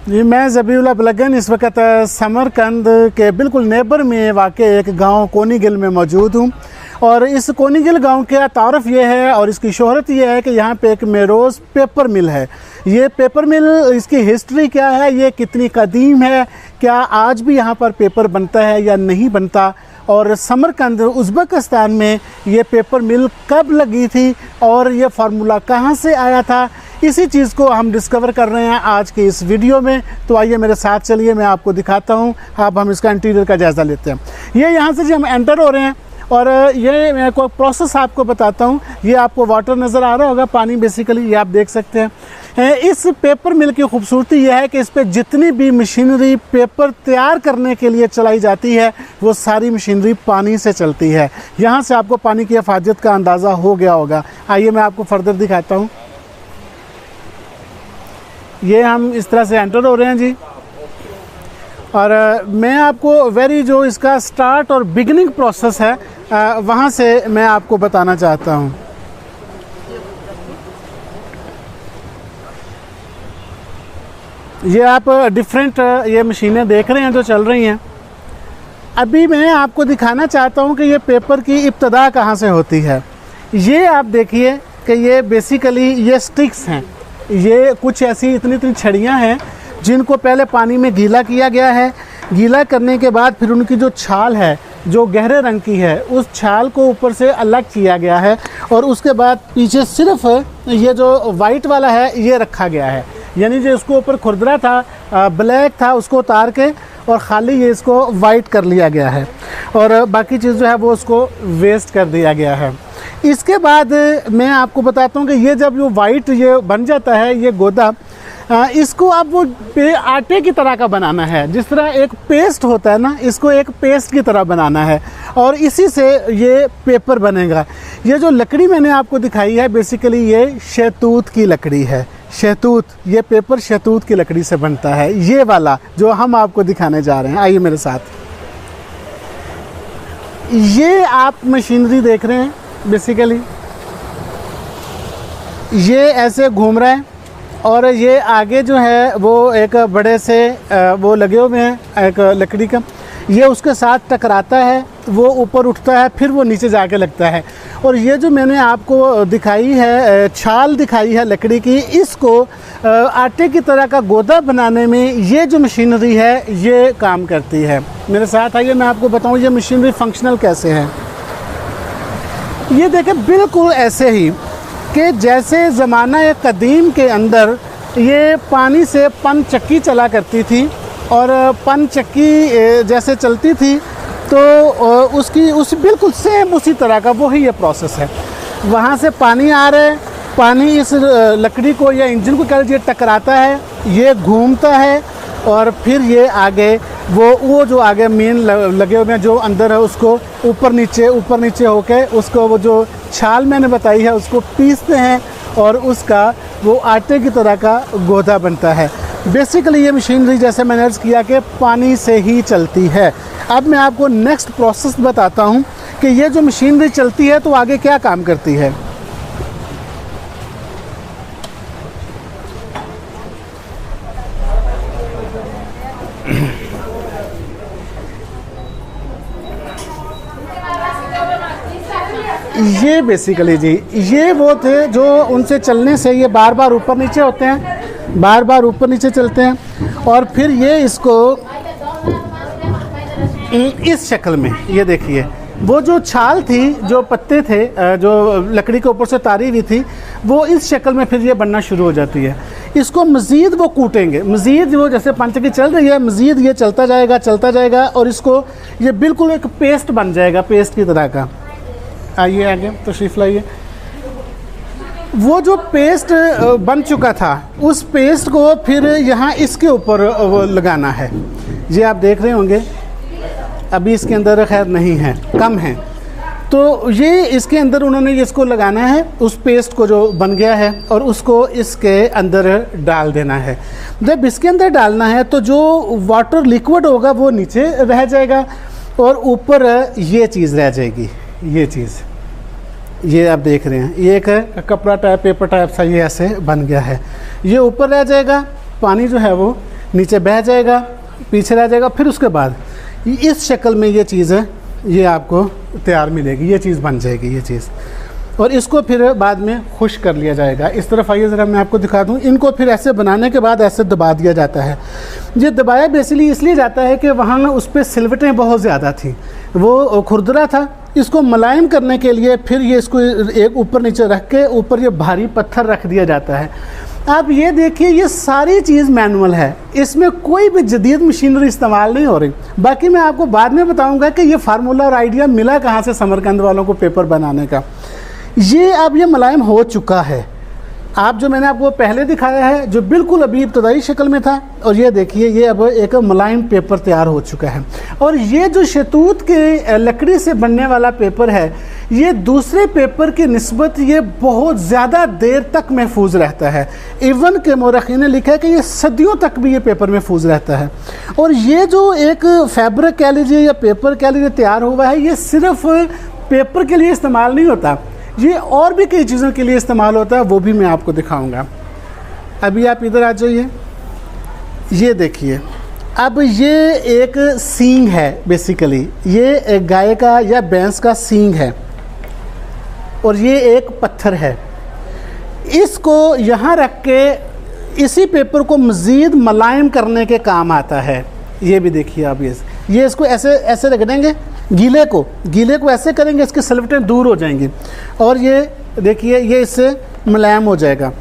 जी, मैं ज़बीउल्लाह बलगन इस वक्त समरकंद के बिल्कुल नेबर में वाक़ एक गांव कोनीगिल में मौजूद हूँ। और इस कोनीगिल गांव का तारफ़ ये है और इसकी शोहरत ये है कि यहाँ पे एक मेरोज़ पेपर मिल है। ये पेपर मिल, इसकी हिस्ट्री क्या है, ये कितनी कदीम है, क्या आज भी यहाँ पर पेपर बनता है या नहीं बनता, और समरकंद उज़्बेकिस्तान में ये पेपर मिल कब लगी थी और ये फार्मूला कहाँ से आया था, इसी चीज़ को हम डिस्कवर कर रहे हैं आज के इस वीडियो में। तो आइए मेरे साथ चलिए, मैं आपको दिखाता हूँ। अब हम इसका इंटीरियर का जायज़ा लेते हैं। ये यहाँ से जो हम एंटर हो रहे हैं और ये मैं को प्रोसेस आपको बताता हूँ। ये आपको वाटर नज़र आ रहा होगा, पानी बेसिकली ये आप देख सकते हैं। इस पेपर मिल की खूबसूरती यह है कि इस पर जितनी भी मशीनरी पेपर तैयार करने के लिए चलाई जाती है वो सारी मशीनरी पानी से चलती है। यहाँ से आपको पानी की हिफाजत का अंदाज़ा हो गया होगा। आइए मैं आपको फर्दर दिखाता हूँ। ये हम इस तरह से एंटर हो रहे हैं जी, और मैं आपको वेरी जो इसका स्टार्ट और बिगिनिंग प्रोसेस है वहाँ से मैं आपको बताना चाहता हूँ। ये आप डिफरेंट ये मशीनें देख रहे हैं जो चल रही हैं। अभी मैं आपको दिखाना चाहता हूँ कि ये पेपर की इब्तदा कहाँ से होती है। ये आप देखिए कि ये बेसिकली ये स्टिक्स हैं। ये कुछ ऐसी इतनी छड़ियाँ हैं जिनको पहले पानी में गीला किया गया है। गीला करने के बाद फिर उनकी जो छाल है जो गहरे रंग की है, उस छाल को ऊपर से अलग किया गया है और उसके बाद पीछे सिर्फ ये जो वाइट वाला है ये रखा गया है। यानी जो इसको ऊपर खुरदरा था, ब्लैक था, उसको उतार के और ख़ाली ये इसको वाइट कर लिया गया है और बाकी चीज़ जो है वो उसको वेस्ट कर दिया गया है। इसके बाद मैं आपको बताता हूँ कि ये जब वो वाइट ये बन जाता है ये गोदा, इसको अब वो आटे की तरह का बनाना है। जिस तरह एक पेस्ट होता है ना, इसको एक पेस्ट की तरह बनाना है और इसी से ये पेपर बनेगा। ये जो लकड़ी मैंने आपको दिखाई है बेसिकली ये शहतूत की लकड़ी है। शहतूत, ये पेपर शहतूत की लकड़ी से बनता है। ये वाला जो हम आपको दिखाने जा रहे हैं, आइए मेरे साथ। ये आप मशीनरी देख रहे हैं, बेसिकली ये ऐसे घूम रहा है और ये आगे जो है वो एक बड़े से वो लगे हुए हैं एक लकड़ी का, ये उसके साथ टकराता है, वो ऊपर उठता है, फिर वो नीचे जाके लगता है। और ये जो मैंने आपको दिखाई है छाल दिखाई है लकड़ी की, इसको आटे की तरह का गोदा बनाने में ये जो मशीनरी है ये काम करती है। मेरे साथ आइए, मैं आपको बताऊं ये मशीनरी फंक्शनल कैसे है। ये देखें बिल्कुल ऐसे ही कि जैसे ज़माना कदीम के अंदर ये पानी से पन चक्की चला करती थी और पन चक्की जैसे चलती थी तो उसकी उस बिल्कुल सेम उसी तरह का वही ये प्रोसेस है। वहाँ से पानी आ रहा है, पानी इस लकड़ी को या इंजन को कह लीजिए टकराता है, ये घूमता है और फिर ये आगे वो जो आगे मेन लगे हुए हैं जो अंदर है उसको ऊपर नीचे होके उसको वो जो छाल मैंने बताई है उसको पीसते हैं और उसका वो आटे की तरह का गोदा बनता है। बेसिकली ये मशीनरी जैसे मैंने अर्ज़ किया कि पानी से ही चलती है। अब मैं आपको नेक्स्ट प्रोसेस बताता हूँ कि ये जो मशीनरी चलती है तो आगे क्या काम करती है। ये बेसिकली जी ये वो थे जो उनसे चलने से ये बार बार ऊपर नीचे होते हैं, बार बार ऊपर नीचे चलते हैं और फिर ये इसको इस शक्ल में, ये देखिए वो जो छाल थी, जो पत्ते थे, जो लकड़ी के ऊपर से तारी हुई थी, वो इस शक्ल में फिर ये बनना शुरू हो जाती है। इसको मज़ीद वो कूटेंगे, मज़ीद वो जैसे पंचकी चल रही है मज़ीद ये चलता जाएगा और इसको ये बिल्कुल एक पेस्ट बन जाएगा, पेस्ट की तरह का। आइए आगे तशरीफ़ लाइए। वो जो पेस्ट बन चुका था उस पेस्ट को फिर यहाँ इसके ऊपर वो लगाना है। ये आप देख रहे होंगे अभी इसके अंदर खैर नहीं है, कम है, तो ये इसके अंदर उन्होंने इसको लगाना है, उस पेस्ट को जो बन गया है और उसको इसके अंदर डाल देना है। जब इसके अंदर डालना है तो जो वाटर लिक्विड होगा वो नीचे रह जाएगा और ऊपर ये चीज़ रह जाएगी। ये चीज़ ये आप देख रहे हैं, ये एक कपड़ा टाइप पेपर टाइप सा ये ऐसे बन गया है, ये ऊपर रह जाएगा। पानी जो है वो नीचे बह जाएगा, पीछे रह जाएगा, फिर उसके बाद इस शक्ल में ये चीज़ है, ये आपको तैयार मिलेगी, ये चीज़ बन जाएगी ये चीज़। और इसको फिर बाद में खुश कर लिया जाएगा। इस तरफ आइए ज़रा मैं आपको दिखा दूँ। इनको फिर ऐसे बनाने के बाद ऐसे दबा दिया जाता है। ये दबाया बेसिकली इसलिए जाता है कि वहाँ उस पर सिलवटें बहुत ज़्यादा थी, वो खुरदरा था। इसको मुलायम करने के लिए फिर ये इसको एक ऊपर नीचे रख के ऊपर ये भारी पत्थर रख दिया जाता है। आप ये देखिए, ये सारी चीज़ मैनुअल है, इसमें कोई भी जदीद मशीनरी इस्तेमाल नहीं हो रही। बाकी मैं आपको बाद में बताऊंगा कि ये फार्मूला और आइडिया मिला कहाँ से समरकंद वालों को पेपर बनाने का। ये अब ये मुलायम हो चुका है। आप जो मैंने आपको पहले दिखाया है जो बिल्कुल अभी इब्तदाई शक्ल में था, और ये देखिए ये अब एक मुलायम पेपर तैयार हो चुका है। और ये जो शहतूत के लकड़ी से बनने वाला पेपर है, ये दूसरे पेपर की निस्बत ये बहुत ज़्यादा देर तक महफूज रहता है। इवन के मौरखीन ने लिखा है कि ये सदियों तक भी ये पेपर महफूज रहता है। और ये जो एक फैब्रिक कह लीजिए या पेपर कह लीजिए तैयार हुआ है, ये सिर्फ पेपर के लिए इस्तेमाल नहीं होता, ये और भी कई चीज़ों के लिए इस्तेमाल होता है, वो भी मैं आपको दिखाऊंगा। अभी आप इधर आ जाइए, ये देखिए। अब ये एक सींग है, बेसिकली ये एक गाय का या भैंस का सींग है, और ये एक पत्थर है। इसको यहाँ रख के इसी पेपर को मज़ीद मुलायम करने के काम आता है। ये भी देखिए आप, ये इसको ऐसे ऐसे रख देंगे, गीले को ऐसे करेंगे, इसकी सलवटें दूर हो जाएंगी, और ये देखिए ये इससे मुलायम हो जाएगा।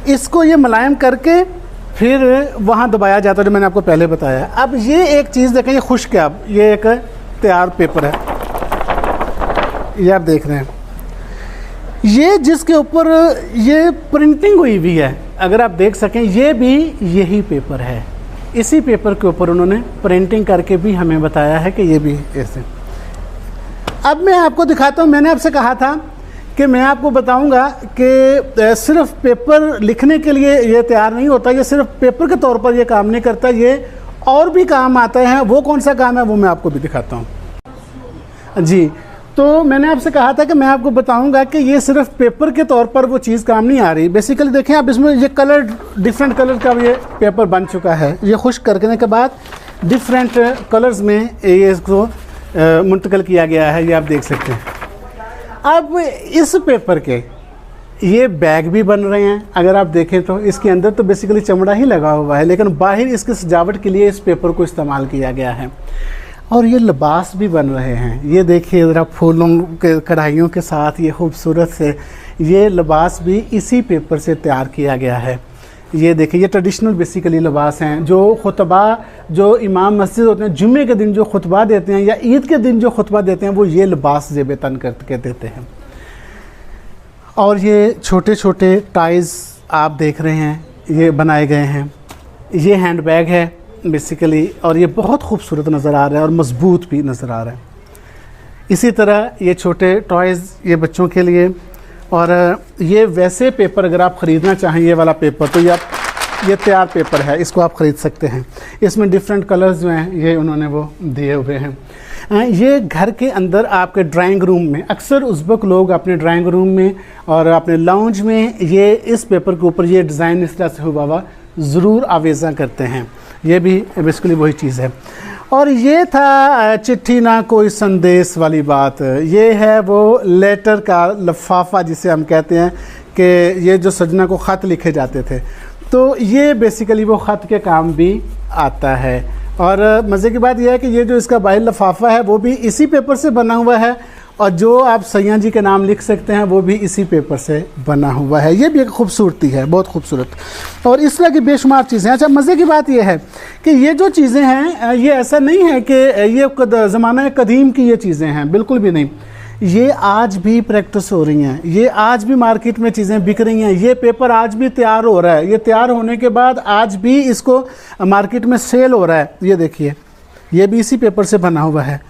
इसको ये मुलायम करके फिर वहाँ दबाया जाता है, जो मैंने आपको पहले बताया। अब ये एक चीज़ देखें, ये खुश्क है, अब ये एक तैयार पेपर है, ये आप देख रहे हैं। ये जिसके ऊपर ये प्रिंटिंग हुई हुई है, अगर आप देख सकें, ये भी यही पेपर है। इसी पेपर के ऊपर उन्होंने प्रिंटिंग करके भी हमें बताया है कि ये भी ऐसे। अब मैं आपको दिखाता हूँ, मैंने आपसे कहा था कि मैं आपको बताऊंगा कि सिर्फ पेपर लिखने के लिए ये तैयार नहीं होता, ये सिर्फ पेपर के तौर पर ये काम नहीं करता, ये और भी काम आता है। वो कौन सा काम है वो मैं आपको भी दिखाता हूँ जी। तो मैंने आपसे कहा था कि मैं आपको बताऊंगा कि ये सिर्फ पेपर के तौर पर वो चीज़ काम नहीं आ रही। बेसिकली देखें आप, इसमें ये कलर डिफरेंट कलर का ये पेपर बन चुका है। ये खुश्क करने के बाद डिफरेंट कलर्स में ये इसको मुंतकिल किया गया है, ये आप देख सकते हैं। अब इस पेपर के ये बैग भी बन रहे हैं। अगर आप देखें तो इसके अंदर तो बेसिकली चमड़ा ही लगा हुआ है, लेकिन बाहर इसकी सजावट के लिए इस पेपर को इस्तेमाल किया गया है। और ये लिबास भी बन रहे हैं, ये देखिए ज़रा फूलों के कढ़ाइयों के साथ ये खूबसूरत से ये लिबास भी इसी पेपर से तैयार किया गया है। ये देखिए, ये ट्रेडिशनल बेसिकली लिबास हैं। जो खुतबा, जो इमाम मस्जिद होते हैं जुम्मे के दिन जो खुतबा देते हैं या ईद के दिन जो खुतबा देते हैं, वो ये लिबास ज़ेब तन करके देते हैं। और ये छोटे छोटे टाइज़ आप देख रहे हैं, ये बनाए गए हैं। ये हैंड बैग है बेसिकली, और ये बहुत खूबसूरत नज़र आ रहा है और मज़बूत भी नज़र आ रहा है। इसी तरह ये छोटे टॉयज़ ये बच्चों के लिए। और ये वैसे पेपर अगर आप ख़रीदना चाहें, ये वाला पेपर, तो ये तैयार पेपर है, इसको आप ख़रीद सकते हैं। इसमें डिफरेंट कलर्स जो हैं ये उन्होंने वो दिए हुए हैं। ये घर के अंदर आपके ड्राइंग रूम में, अक्सर उज़्बक लोग अपने ड्राइंग रूम में और अपने लाउंज में ये इस पेपर के ऊपर ये डिज़ाइन इस तरह से हुआ हुआ ज़रूर आवेज़ा करते हैं। ये भी बेसिकली वही चीज़ है। और ये था चिट्ठी ना कोई संदेश वाली बात। ये है वो लेटर का लफाफा जिसे हम कहते हैं, कि ये जो सजना को ख़त लिखे जाते थे, तो ये बेसिकली वो ख़त के काम भी आता है। और मज़े की बात यह है कि ये जो इसका बाहर लफाफा है वो भी इसी पेपर से बना हुआ है, और जो आप सैय्यद जी के नाम लिख सकते हैं वो भी इसी पेपर से बना हुआ है। ये भी एक खूबसूरती है, बहुत खूबसूरत। और इस तरह की बेशुमार चीज़ें। अच्छा, मज़े की बात यह है कि ये जो चीज़ें हैं, ये ऐसा नहीं है कि ये ज़माना कदीम की ये चीज़ें हैं, बिल्कुल भी नहीं। ये आज भी प्रैक्टिस हो रही हैं, ये आज भी मार्केट में चीज़ें बिक रही हैं। ये पेपर आज भी तैयार हो रहा है, ये तैयार होने के बाद आज भी इसको मार्केट में सेल हो रहा है। ये देखिए, ये भी इसी पेपर से बना हुआ है।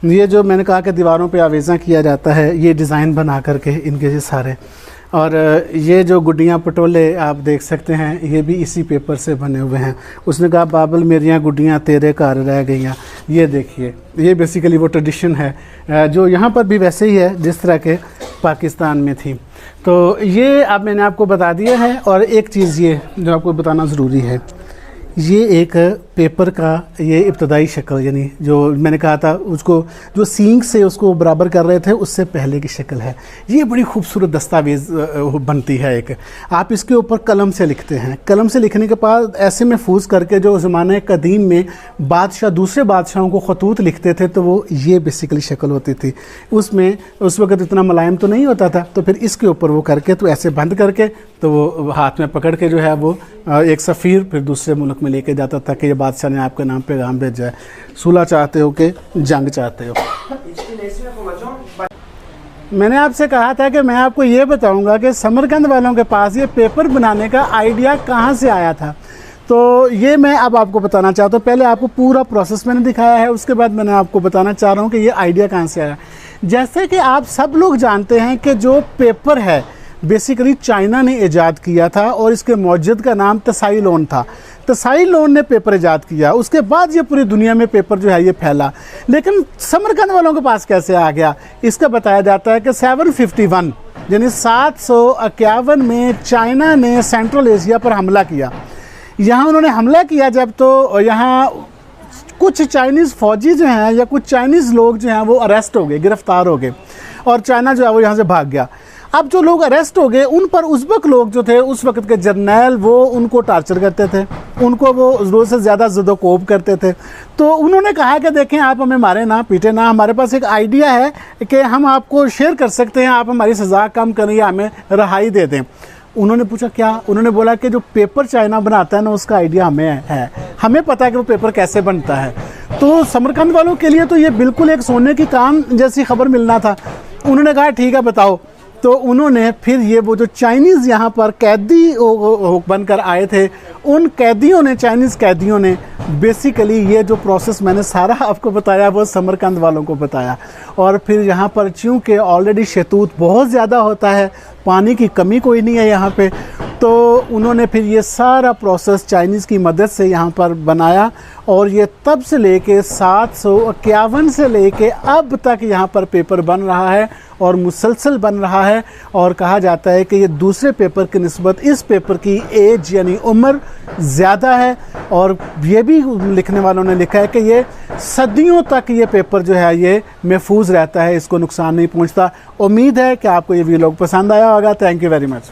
ये जो मैंने कहा कि दीवारों पे आवेज़ा किया जाता है, ये डिज़ाइन बना करके इनके ये सारे। और ये जो गुड्डियाँ पटोले आप देख सकते हैं, ये भी इसी पेपर से बने हुए हैं। उसने कहा बाबल मेरियाँ गुड्डियाँ तेरे घर रह गईयाँ। ये देखिए, ये बेसिकली वो ट्रेडिशन है जो यहाँ पर भी वैसे ही है जिस तरह के पाकिस्तान में थी। तो ये अब मैंने आपको बता दिया है। और एक चीज़ ये जो आपको बताना ज़रूरी है, ये एक पेपर का ये इब्तदाई शक्ल, यानी जो मैंने कहा था उसको जो सींग से उसको बराबर कर रहे थे उससे पहले की शक्ल है। ये बड़ी खूबसूरत दस्तावेज़ बनती है एक। आप इसके ऊपर कलम से लिखते हैं, कलम से लिखने के बाद ऐसे महफूज करके जो ज़माने कदीम में बादशाह दूसरे बादशाहों को खतूत लिखते थे तो वो ये बेसिकली शक्ल होती थी। उसमें उस वक़्त इतना मुलायम तो नहीं होता था, तो फिर इसके ऊपर वो करके तो ऐसे बंद करके तो वो हाथ में पकड़ के जो है वो एक सफ़ीर फिर दूसरे मुल्क में लेके जाता था कि ये बादशाह ने आपके नाम पैगाम भेजा है, सुलह चाहते हो कि जंग चाहते हो। मैंने आपसे कहा था कि मैं आपको ये बताऊंगा कि समरकंद वालों के पास ये पेपर बनाने का आइडिया कहाँ से आया था, तो ये मैं अब आपको बताना चाहता हूँ। पहले आपको पूरा प्रोसेस मैंने दिखाया है, उसके बाद मैंने आपको बताना चाह रहा हूँ कि ये आइडिया कहाँ से आया। जैसे कि आप सब लोग जानते हैं कि जो पेपर है बेसिकली चाइना ने ईजाद किया था और इसके मौजूद का नाम तसाई लोन था। तसाई लोन ने पेपर ईजाद किया, उसके बाद ये पूरी दुनिया में पेपर जो है ये फैला। लेकिन समरकंद वालों के पास कैसे आ गया, इसका बताया जाता है कि 751 यानी 751 में चाइना ने सेंट्रल एशिया पर हमला किया। यहाँ उन्होंने हमला किया जब, तो यहाँ कुछ चाइनीज़ फौजी जो हैं या कुछ चाइनीज़ लोग जो हैं वो अरेस्ट हो गए, गिरफ्तार हो गए और चाइना जो है वो यहाँ से भाग गया। अब जो लोग अरेस्ट हो गए उन पर उज़्बेक लोग जो थे उस वक्त के जर्नैल वो उनको टार्चर करते थे, उनको वो ज़रूरत से ज़्यादा ज़ुदोकोब करते थे। तो उन्होंने कहा कि देखें आप हमें मारे ना पीटे ना, हमारे पास एक आइडिया है कि हम आपको शेयर कर सकते हैं, आप हमारी सज़ा कम करें या हमें रिहाई दे दें। उन्होंने पूछा क्या, उन्होंने बोला कि जो पेपर चाइना बनाता है ना उसका आइडिया हमें है, हमें पता है कि वो पेपर कैसे बनता है। तो समरकंद वालों के लिए तो ये बिल्कुल एक सोने की कान जैसी खबर मिलना था। उन्होंने कहा ठीक है बताओ। तो उन्होंने फिर ये वो जो चाइनीज़ यहाँ पर कैदी बनकर आए थे उन कैदियों ने, चाइनीज़ कैदियों ने बेसिकली ये जो प्रोसेस मैंने सारा आपको बताया वो समरकंद वालों को बताया। और फिर यहाँ पर चूँकि ऑलरेडी शहतूत बहुत ज़्यादा होता है, पानी की कमी कोई नहीं है यहाँ पे, तो उन्होंने फिर ये सारा प्रोसेस चाइनीज़ की मदद से यहाँ पर बनाया। और ये तब से लेके 751 से लेके अब तक यहाँ पर पेपर बन रहा है और मुसलसल बन रहा है। और कहा जाता है कि ये दूसरे पेपर की निस्बत इस पेपर की एज यानी उम्र ज़्यादा है। और ये भी लिखने वालों ने लिखा है कि ये सदियों तक ये पेपर जो है ये महफूज रहता है, इसको नुकसान नहीं पहुंचता। उम्मीद है कि आपको ये वीडियो पसंद आया होगा। Thank you very much.